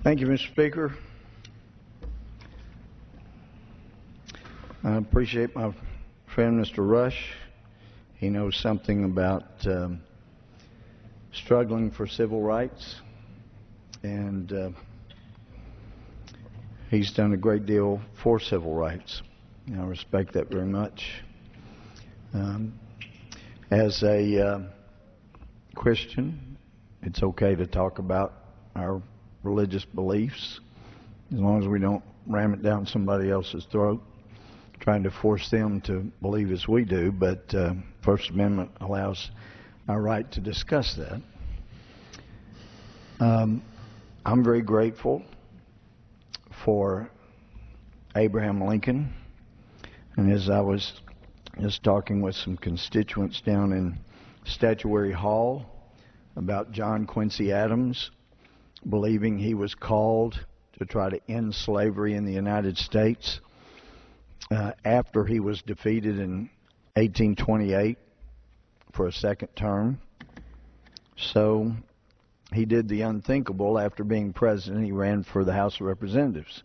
Thank you, Mr. Speaker. I appreciate my friend, Mr. Rush. He knows something about struggling for civil rights, and he's done a great deal for civil rights. I respect that very much. As a Christian, it's okay to talk about our religious beliefs as long as we don't ram it down somebody else's throat trying to force them to believe as we do. But First Amendment allows our right to discuss that. I'm very grateful for Abraham Lincoln, and as I was just talking with some constituents down in Statuary Hall about John Quincy Adams believing he was called to try to end slavery in the United States after he was defeated in 1828 for a second term. So he did the unthinkable. After being president, he ran for the House of Representatives.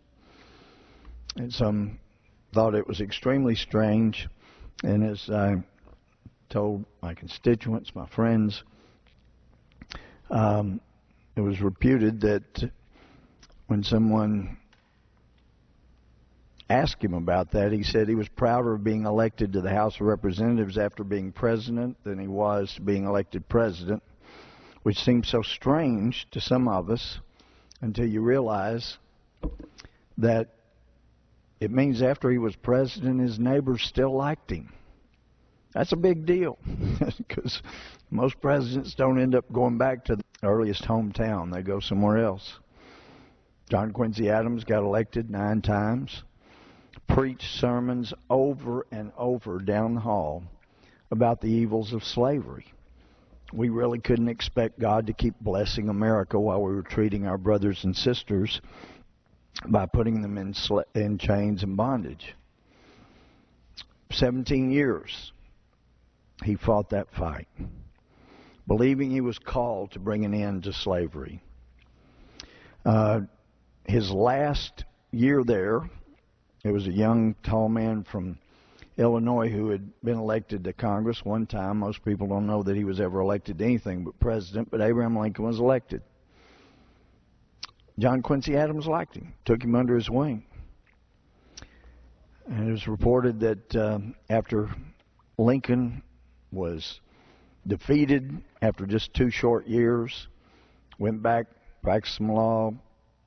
And some thought it was extremely strange. And as I told my constituents, my friends, it was reputed that when someone asked him about that, he said he was prouder of being elected to the House of Representatives after being president than he was being elected president, which seems so strange to some of us until you realize that it means after he was president, his neighbors still liked him. That's a big deal because most presidents don't end up going back to the earliest hometown. They go somewhere else. John Quincy Adams got elected 9 times, preached sermons over and over down the hall about the evils of slavery. We really couldn't expect God to keep blessing America while we were treating our brothers and sisters by putting them in chains and bondage. 17 years he fought that fight, believing he was called to bring an end to slavery. His last year there, it was a young, tall man from Illinois who had been elected to Congress one time. Most people don't know that he was ever elected to anything but president, but Abraham Lincoln was elected. John Quincy Adams liked him, took him under his wing. And it was reported that after Lincoln was defeated after just 2 short years, went back, practiced some law,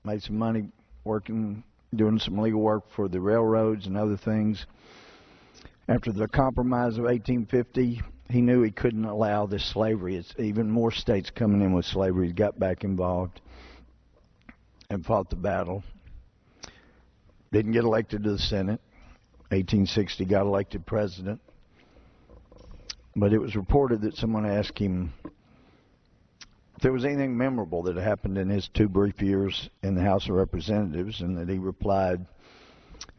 made some money working, doing some legal work for the railroads and other things. After the Compromise of 1850, he knew he couldn't allow this slavery. It's even more states coming in with slavery. He got back involved and fought the battle. Didn't get elected to the Senate. 1860 got elected president. But it was reported that someone asked him if there was anything memorable that had happened in his 2 brief years in the House of Representatives, and that he replied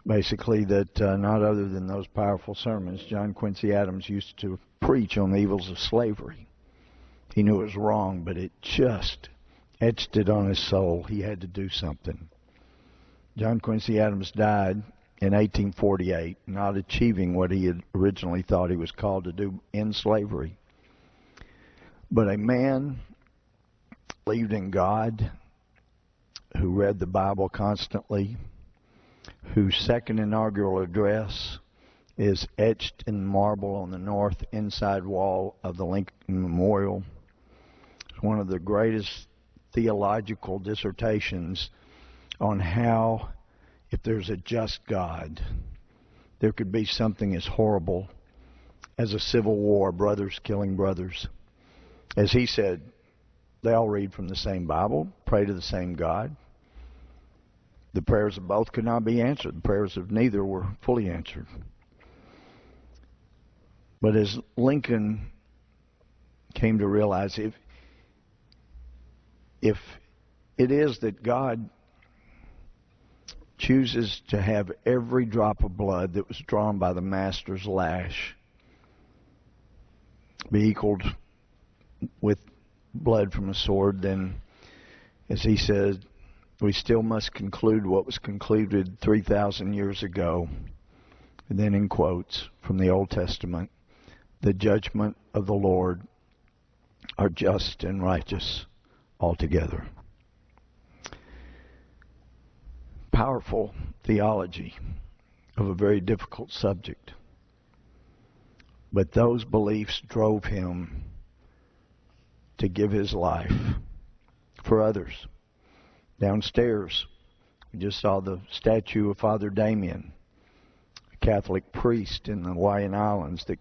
basically that not other than those powerful sermons John Quincy Adams used to preach on the evils of slavery. He knew it was wrong, but it just etched it on his soul. He had to do something. John Quincy Adams died in 1848, not achieving what he had originally thought he was called to do in slavery. But a man believed in God, who read the Bible constantly, whose second inaugural address is etched in marble on the north inside wall of the Lincoln Memorial. It's one of the greatest theological dissertations on how, if there's a just God, there could be something as horrible as a civil war, brothers killing brothers. As he said, they all read from the same Bible, pray to the same God. The prayers of both could not be answered. The prayers of neither were fully answered. But as Lincoln came to realize, if it is that God chooses to have every drop of blood that was drawn by the master's lash be equaled with blood from a sword, then, as he said, we still must conclude what was concluded 3,000 years ago, and then in quotes from the Old Testament, the judgment of the Lord are just and righteous altogether. Powerful theology of a very difficult subject. But those beliefs drove him to give his life for others. Downstairs, we just saw the statue of Father Damien, a Catholic priest in the Hawaiian Islands that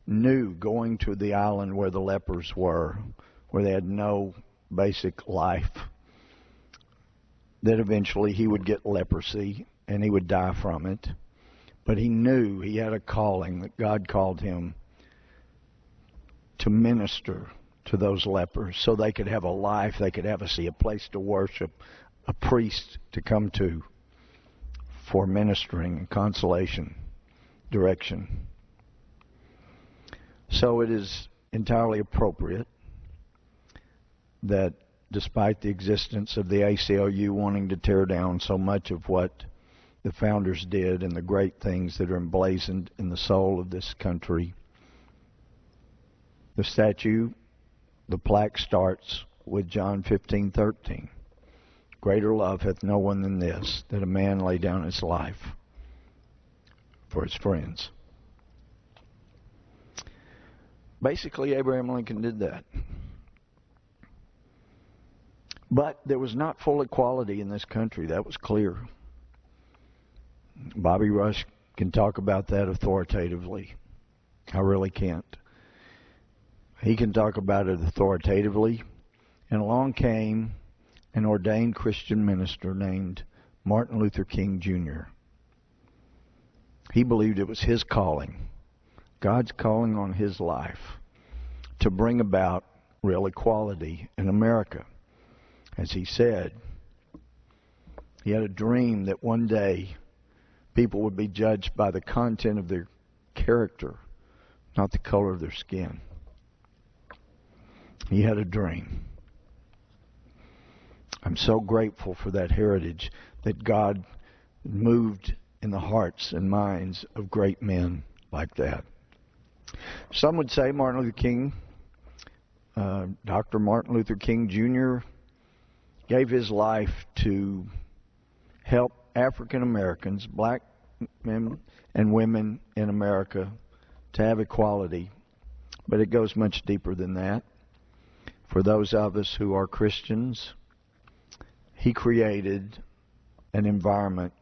knew going to the island where the lepers were, where they had no basic life, that eventually he would get leprosy and he would die from it. But he knew he had a calling, that God called him to minister to those lepers so they could have a life, they could have a place to worship, a priest to come to for ministering and consolation, direction. So it is entirely appropriate that despite the existence of the ACLU wanting to tear down so much of what the founders did and the great things that are emblazoned in the soul of this country, the statue, the plaque starts with John 15:13. Greater love hath no one than this, that a man lay down his life for his friends. Basically, Abraham Lincoln did that. But there was not full equality in this country. That was clear. Bobby Rush can talk about that authoritatively. I really can't. He can talk about it authoritatively. And along came an ordained Christian minister named Martin Luther King Jr. He believed it was his calling, God's calling on his life, to bring about real equality in America. As he said, he had a dream that one day people would be judged by the content of their character, not the color of their skin. He had a dream. I'm so grateful for that heritage, that God moved in the hearts and minds of great men like that. Some would say Martin Luther King, Dr. Martin Luther King Jr., gave his life to help African Americans, black men and women in America, to have equality. But it goes much deeper than that. For those of us who are Christians, he created an environment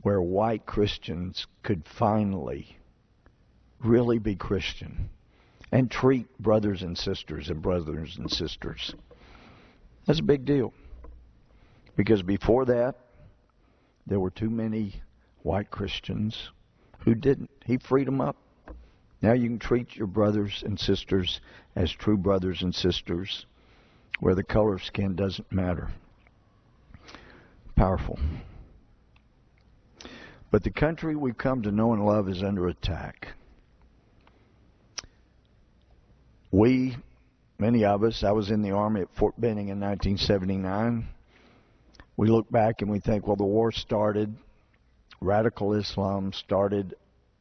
where white Christians could finally really be Christian and treat brothers and sisters. That's a big deal. Because before that, there were too many white Christians who didn't. He freed them up. Now you can treat your brothers and sisters as true brothers and sisters, where the color of skin doesn't matter. Powerful. But the country we've come to know and love is under attack. Many of us, I was in the Army at Fort Benning in 1979. We look back and we think, well, the war started, radical Islam started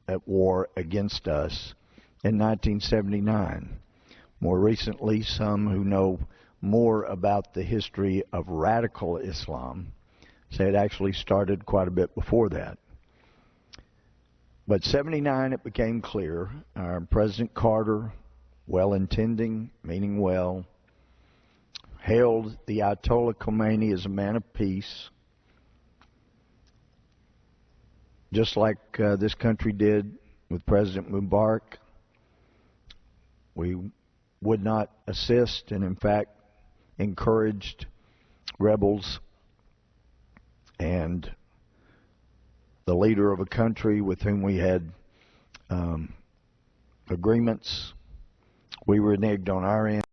at war against us in 1979. More recently, some who know more about the history of radical Islam say it actually started quite a bit before that. But 79, it became clear. President Carter, well-intending, meaning well, hailed the Ayatollah Khomeini as a man of peace, just like this country did with President Mubarak. We would not assist and, in fact, encouraged rebels, and the leader of a country with whom we had agreements, we reneged on our end.